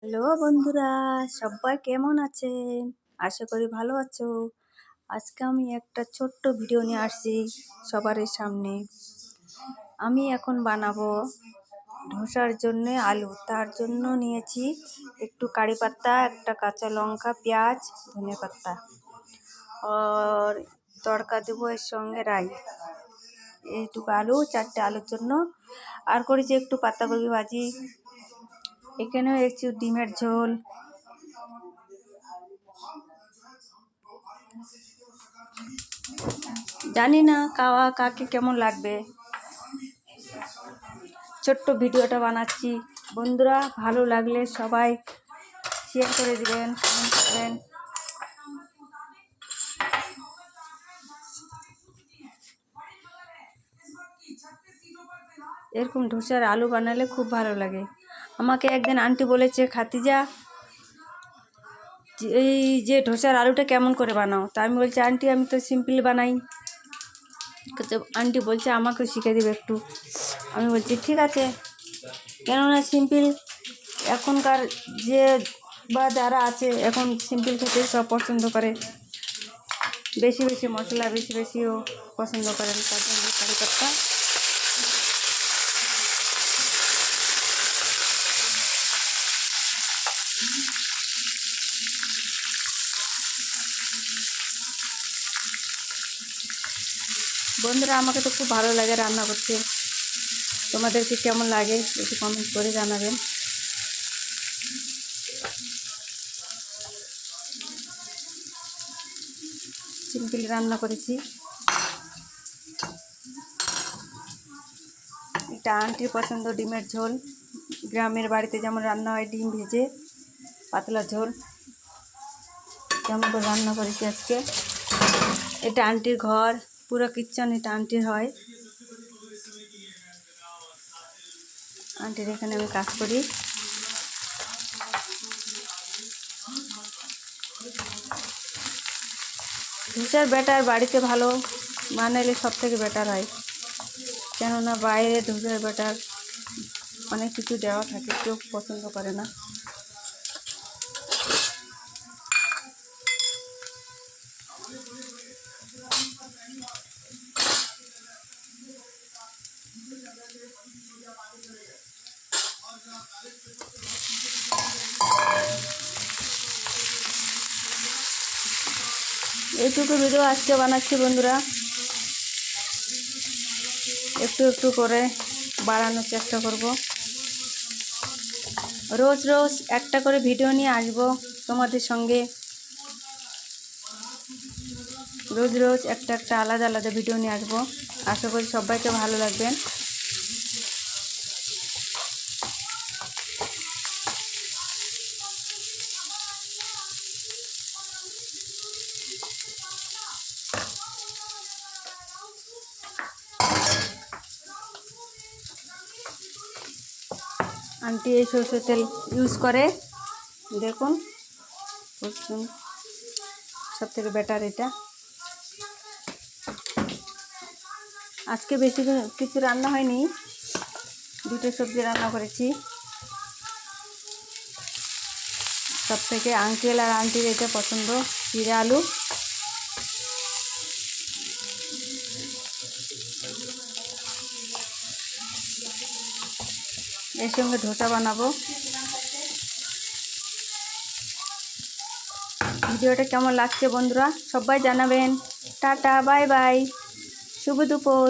Hello বন্ধুরা, সবাই কেমন আছেন? আশা করি ভালো আছো। আজকে আমি একটা ছোট্ট ভিডিও নিয়ে আসছি সবার সামনে। আমি এখন বানাবো ধোসার জন্য আলু। তার জন্য নিয়েছি একটু কারি পাতা, একটা কাঁচা লঙ্কা, পেঁয়াজ, ধনে পাতা আর তড়কা দেবো এর সঙ্গে রাই। এইটুকু আলু, 4টে আলুর জন্য। আর করেছি একটু পাতাকপি ভাজি, এখানেও একটু ডিমের ঝোল। জানি না কাকে কেমন লাগবে। ছোট্ট ভিডিওটা বানাচ্ছি, বন্ধুরা ভালো লাগলে সবাই শেয়ার করে দিবেন, কমেন্ট করবেন। এরকম ধোসার আলু বানালে খুব ভালো লাগে। আমাকে একদিন আন্টি বলেছে, খাতিজা এই যে ধোসার আলুটা কেমন করে বানাও? তা আমি বলছি, আন্টি আমি তো সিম্পল বানাই। আন্টি বলছে আমাকেও শিখে দেবে একটু। আমি বলছি ঠিক আছে, কেননা সিম্পল এখনকার যে বা যারা আছে এখন সিম্পল খেতে সব পছন্দ করে, বেশি বেশি মশলা বেশি বেশিও পছন্দ করেন। তার জন্য কারি পাতা, বন্ধুরা আমাকে তো খুব ভালো লাগে রান্না করতে। তোমাদেরকে কেমন লাগে একটু কমেন্ট করে জানাবেন। সিম্পল রান্না করেছি। এটা আন্টির পছন্দ, ডিমের ঝোল। গ্রামের বাড়িতে যেমন রান্না হয়, ডিম ভেজে পাতলা ঝোল, কেমন করে রান্না করেছি আজকে। এটা আন্টির ঘর, পুরো কিচেন এটা আন্টির হয়। আন্টির এখানে আমি কাজ করি। ধোসার ব্যাটার বাড়িতে ভালো বানালে সব থেকে বেটার হয়, কেননা বাইরে ধোসার ব্যাটার অনেক কিছু দেওয়া থাকে, কেউ পছন্দ করে না। এইটুকু ভিডিও আজকে বানাচ্ছি বন্ধুরা, একটু একটু করে বাড়ানোর চেষ্টা করব। রোজ রোজ একটা করে ভিডিও নিয়ে আসবো তোমাদের সঙ্গে। রোজ রোজ একটা একটা আলাদা আলাদা ভিডিও নিয়ে আসবো। আশা করি সবাইকে ভালো লাগবেন। আন্টি এই সরষের তেল ইউজ করে, দেখুন সব থেকে বেটার এটা। আজকে বেশি কিছু রান্না হয়নি, দুটো সবজি রান্না করেছি। সব থেকে আঙ্কেল আর আন্টির এটা পছন্দ, জিরা আলু। এর সঙ্গে ধোসা বানাবো। ভিডিওটা কেমন লাগছে বন্ধুরা সবাই জানাবেন। টাটা, বাই বাই, শুভ দুপুর।